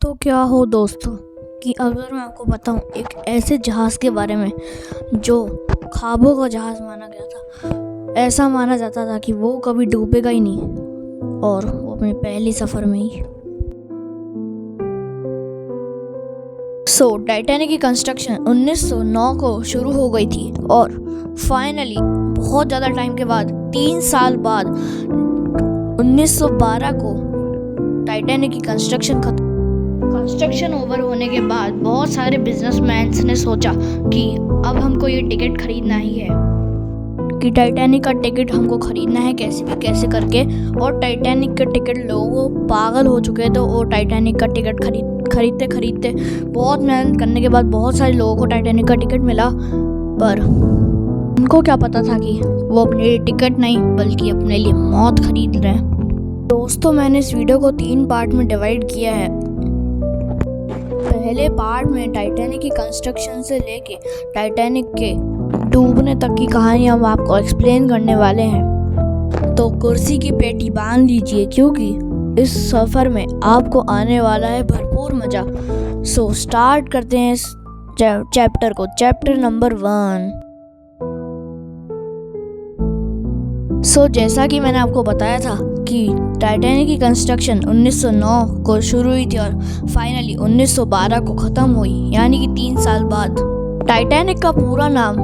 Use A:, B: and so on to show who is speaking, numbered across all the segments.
A: तो क्या हो दोस्तों कि अगर मैं आपको बताऊं एक ऐसे जहाज़ के बारे में जो ख्वाबों का जहाज़ माना गया था। ऐसा माना जाता था कि वो कभी डूबेगा ही नहीं और वो अपने पहले सफ़र में ही। टाइटैनिक की कंस्ट्रक्शन 1909 को शुरू हो गई थी और फाइनली बहुत ज़्यादा टाइम के बाद 3 साल बाद 1912 को टाइटैनिक की कंस्ट्रक्शन ओवर होने के बाद बहुत सारे बिजनेसमैन्स ने सोचा कि अब हमको ये टिकट खरीदना ही है कि टाइटैनिक का टिकट हमको खरीदना है कैसे भी कैसे करके। और टाइटैनिक का टिकट लोग पागल हो चुके थे। वो टाइटैनिक का टिकट खरीदते बहुत मेहनत करने के बाद बहुत सारे लोगों को टाइटैनिक का टिकट मिला, पर उनको क्या पता था कि वो अपने लिए टिकट नहीं बल्कि अपने लिए मौत खरीद रहे हैं। दोस्तों, मैंने इस वीडियो को 3 पार्ट में डिवाइड किया है। पहले पार्ट में टाइटैनिक की कंस्ट्रक्शन से लेके टाइटैनिक के डूबने तक की कहानी हम आपको एक्सप्लेन करने वाले हैं। तो कुर्सी की पेटी बांध लीजिए क्योंकि इस सफ़र में आपको आने वाला है भरपूर मज़ा। स्टार्ट करते हैं इस चैप्टर को। Chapter number 1। जैसा कि मैंने आपको बताया था कि टाइटैनिक की कंस्ट्रक्शन 1909 को शुरू हुई थी और फाइनली 1912 को ख़त्म हुई, यानी कि 3 साल बाद। टाइटैनिक का पूरा नाम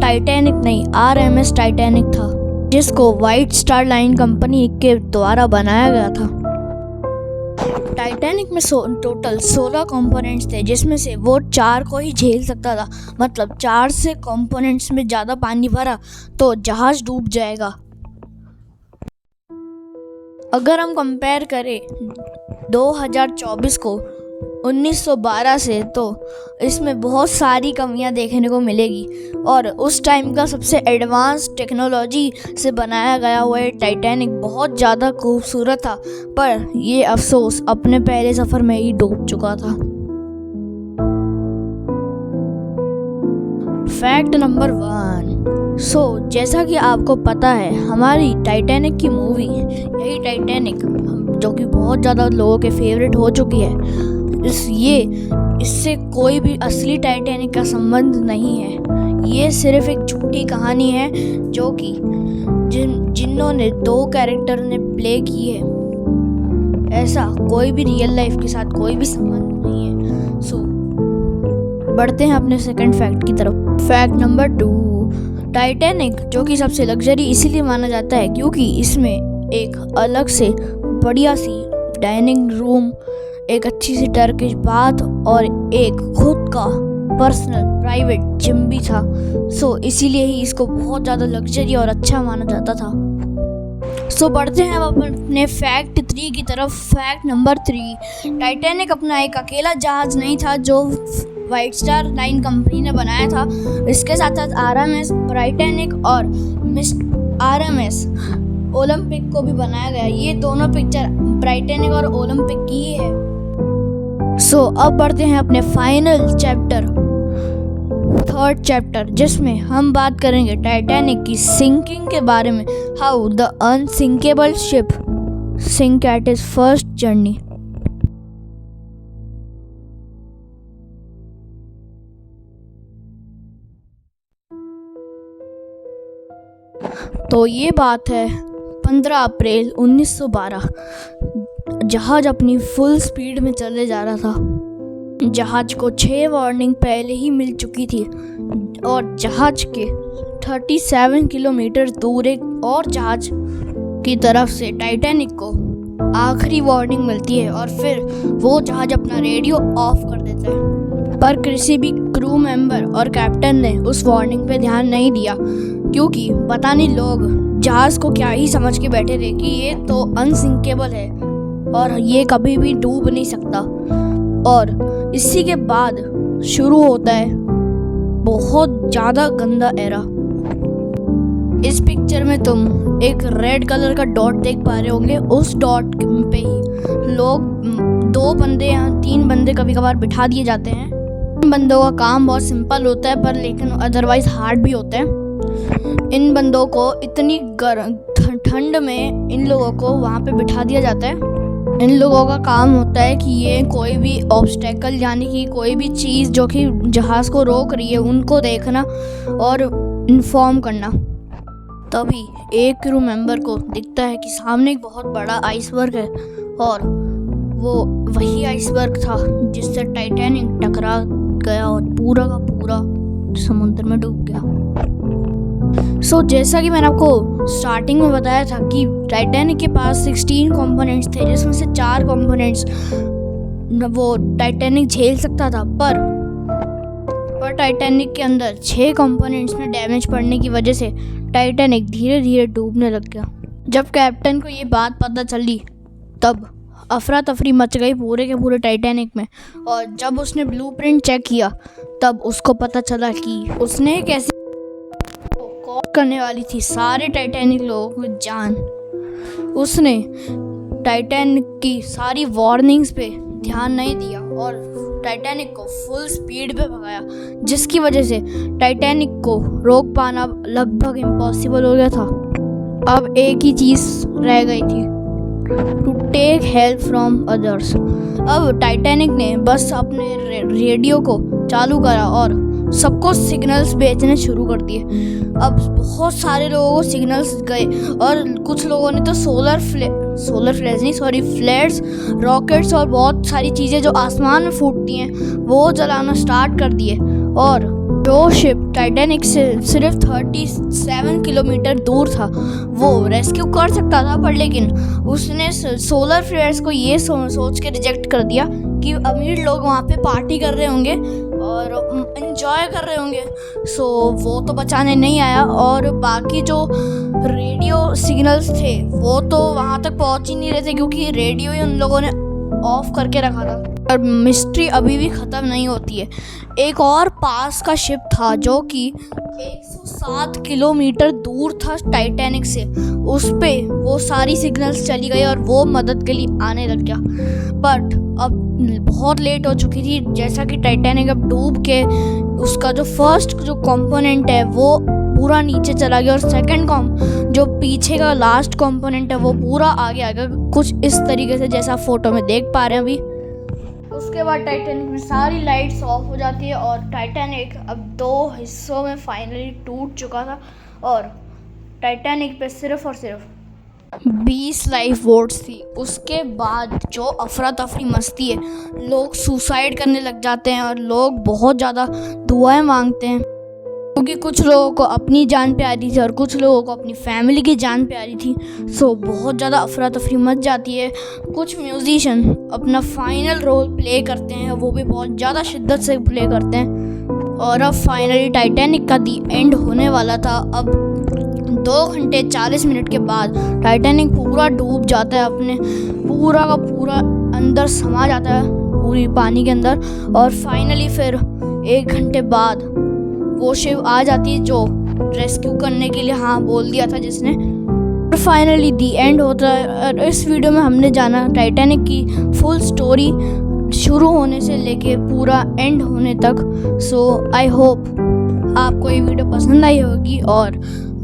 A: टाइटैनिक नहीं RMS टाइटैनिक था, जिसको व्हाइट स्टार लाइन कंपनी के द्वारा बनाया गया था। टाइटैनिक में टोटल 16 कंपोनेंट्स थे, जिसमें से वो 4 को ही झेल सकता था। मतलब 4 से कंपोनेंट्स में ज़्यादा पानी भरा तो जहाज़ डूब जाएगा। अगर हम कंपेयर करें 2024 को 1912 से तो इसमें बहुत सारी कमियां देखने को मिलेगी। और उस टाइम का सबसे एडवांस टेक्नोलॉजी से बनाया गया हुआ टाइटैनिक बहुत ज़्यादा खूबसूरत था, पर ये अफसोस अपने पहले सफ़र में ही डूब चुका था। Fact number 1। जैसा कि आपको पता है हमारी टाइटैनिक की मूवी यही टाइटैनिक जो कि बहुत ज़्यादा लोगों के फेवरेट हो चुकी है, इससे कोई भी असली टाइटैनिक का संबंध नहीं है। ये सिर्फ एक झूठी कहानी है जो कि जिन्होंने 2 कैरेक्टर ने प्ले की है। ऐसा कोई भी रियल लाइफ के साथ कोई भी संबंध नहीं है। बढ़ते हैं अपने सेकंड फैक्ट की तरफ। Fact number 2। टाइटैनिक जो कि सबसे लग्जरी इसीलिए माना जाता है क्योंकि इसमें एक अलग से बढ़िया सी डाइनिंग रूम, एक अच्छी सी टर्किश बाथ और एक खुद का पर्सनल प्राइवेट जिम भी था। इसीलिए ही इसको बहुत ज़्यादा लग्जरी और अच्छा माना जाता था। बढ़ते हैं अब अपने फैक्ट 3 की तरफ। Fact number 3। टाइटैनिक अपना एक अकेला जहाज़ नहीं था जो व्हाइट स्टार लाइन कंपनी ने बनाया था। इसके साथ साथ RMS टाइटैनिक और RMS ओलंपिक को भी बनाया गया। ये दोनों पिक्चर टाइटैनिक और ओलंपिक की ही है। अब बढ़ते हैं अपने फाइनल चैप्टर, 3rd चैप्टर, जिसमें हम बात करेंगे टाइटैनिक की सिंकिंग के बारे में। How the unsinkable ship sink at its first journey. तो ये बात है 15 अप्रैल 1912। जहाज अपनी फुल स्पीड में चले जा रहा था। जहाज को 6 वार्निंग पहले ही मिल चुकी थी और जहाज के 37 किलोमीटर दूर एक और जहाज की तरफ से टाइटैनिक को आखिरी वार्निंग मिलती है और फिर वो जहाज अपना रेडियो ऑफ कर देता है। पर किसी भी क्रू मेंबर और कैप्टन ने उस वार्निंग पे ध्यान नहीं दिया क्योंकि पता नहीं लोग जहाज़ को क्या ही समझ के बैठे थे कि ये तो अनसिंकेबल है और ये कभी भी डूब नहीं सकता। और इसी के बाद शुरू होता है बहुत ज़्यादा गंदा एरा। इस पिक्चर में तुम एक रेड कलर का डॉट देख पा रहे होंगे। उस डॉट पे ही लोग 2 बंदे या 3 बंदे कभी कभार बिठा दिए जाते हैं। इन बंदों का काम बहुत सिंपल होता है पर लेकिन अदरवाइज हार्ड भी होता है। इन बंदों को इतनी ठंड में इन लोगों को वहाँ पे बिठा दिया जाता है इन लोगों का काम होता है कि ये कोई भी ऑब्स्टेकल यानी कि कोई भी चीज़ जो कि जहाज़ को रोक रही है उनको देखना और इन्फॉर्म करना। तभी एक क्रू मेंबर को दिखता है कि सामने एक बहुत बड़ा आइसबर्ग है और वो वही आइसबर्ग था जिससे टाइटैनिक टकरा गया और पूरा का पूरा समुद्र में डूब गया। जैसा कि मैंने आपको स्टार्टिंग में बताया था कि टाइटैनिक के पास 16 कंपोनेंट्स थे, जिसमें से 4 कंपोनेंट्स वो टाइटैनिक झेल सकता था, पर टाइटैनिक के अंदर 6 कंपोनेंट्स में डैमेज पड़ने की वजह से टाइटैनिक धीरे धीरे डूबने लग गया। जब कैप्टन को ये बात पता चली तब अफरा तफरी मच गई पूरे के पूरे टाइटैनिक में, और जब उसने ब्लूप्रिंट चेक किया तब उसको पता चला कि उसने एक ऐसी कॉल करने वाली थी सारे टाइटैनिक लोगों को जान। उसने टाइटैनिक की सारी वार्निंग्स पे ध्यान नहीं दिया और टाइटैनिक को फुल स्पीड पे भगाया, जिसकी वजह से टाइटैनिक को रोक पाना लगभग इम्पॉसिबल हो गया था। अब एक ही चीज़ रह गई थी, to take help from others. अब टाइटैनिक ने बस अपने रेडियो को चालू करा और सबको सिग्नल्स भेजने शुरू कर दिए। अब बहुत सारे लोगों को सिग्नल्स गए और कुछ लोगों ने तो फ्लेयर्स, रॉकेट्स और बहुत सारी चीज़ें जो आसमान में फूटती हैं वो जलाना स्टार्ट कर दिए। और जो शिप टाइटैनिक से सिर्फ 37 किलोमीटर दूर था वो रेस्क्यू कर सकता था, पर लेकिन उसने सोलर फ्लेयर्स को ये सोच के रिजेक्ट कर दिया कि अमीर लोग वहाँ पे पार्टी कर रहे होंगे और एंजॉय कर रहे होंगे, वो तो बचाने नहीं आया। और बाकी जो रेडियो सिग्नल्स थे वो तो वहाँ तक पहुँच ही नहीं रहे थे क्योंकि रेडियो ही उन लोगों ने ऑफ करके रखा था। और मिस्ट्री अभी भी ख़त्म नहीं होती है। एक और पास का शिप था जो कि 107 किलोमीटर दूर था टाइटैनिक से, उस पे वो सारी सिग्नल्स चली गई और वो मदद के लिए आने लग गया। बट अब बहुत लेट हो चुकी थी, जैसा कि टाइटैनिक अब डूब के उसका जो फर्स्ट जो कंपोनेंट है वो पूरा नीचे चला गया और सेकंड जो पीछे का लास्ट कंपोनेंट है वो पूरा आगे आ गया, कुछ इस तरीके से जैसा फोटो में देख पा रहे हैं अभी। उसके बाद टाइटैनिक में सारी लाइट्स ऑफ हो जाती है और टाइटैनिक अब 2 हिस्सों में फाइनली टूट चुका था और टाइटैनिक पे सिर्फ और सिर्फ 20 लाइफ बोट्स थी। उसके बाद जो अफरा तफरी मचती है, लोग सुसाइड करने लग जाते हैं और लोग बहुत ज़्यादा दुआएं मांगते हैं क्योंकि कुछ लोगों को अपनी जान प्यारी थी और कुछ लोगों को अपनी फैमिली की जान प्यारी थी। बहुत ज़्यादा अफरा तफरी मच जाती है। कुछ म्यूजिशियन अपना फाइनल रोल प्ले करते हैं, वो भी बहुत ज़्यादा शिद्दत से प्ले करते हैं। और अब फाइनली टाइटैनिक का दी एंड होने वाला था। अब 2 घंटे 40 मिनट के बाद टाइटैनिक पूरा डूब जाता है, अपने पूरा का पूरा अंदर समा जाता है पूरी पानी के अंदर। और फाइनली फिर 1 घंटे बाद वो शिप आ जाती है जो रेस्क्यू करने के लिए हाँ बोल दिया था जिसने। और फाइनली दी एंड होता है। और इस वीडियो में हमने जाना टाइटैनिक की फुल स्टोरी शुरू होने से लेके पूरा एंड होने तक। आई होप आपको ये वीडियो पसंद आई होगी और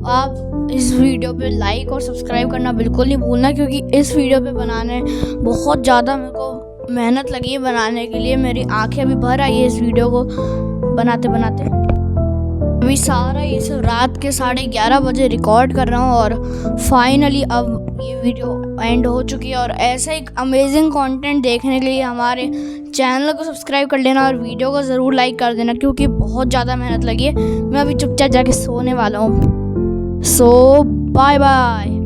A: आप इस वीडियो पे लाइक और सब्सक्राइब करना बिल्कुल नहीं भूलना, क्योंकि इस वीडियो पे बनाने बहुत ज़्यादा मेरे को मेहनत लगी है बनाने के लिए। मेरी आंखें अभी भर आई है इस वीडियो को बनाते बनाते। अभी सारा ये सब रात के 11:30 बजे रिकॉर्ड कर रहा हूँ और फाइनली अब ये वीडियो एंड हो चुकी है। और ऐसा एक अमेजिंग कंटेंट देखने के लिए हमारे चैनल को सब्सक्राइब कर लेना और वीडियो को ज़रूर लाइक कर देना, क्योंकि बहुत ज़्यादा मेहनत लगी है। मैं अभी चुपचाप जाके सोने वाला हूँ। Bye bye.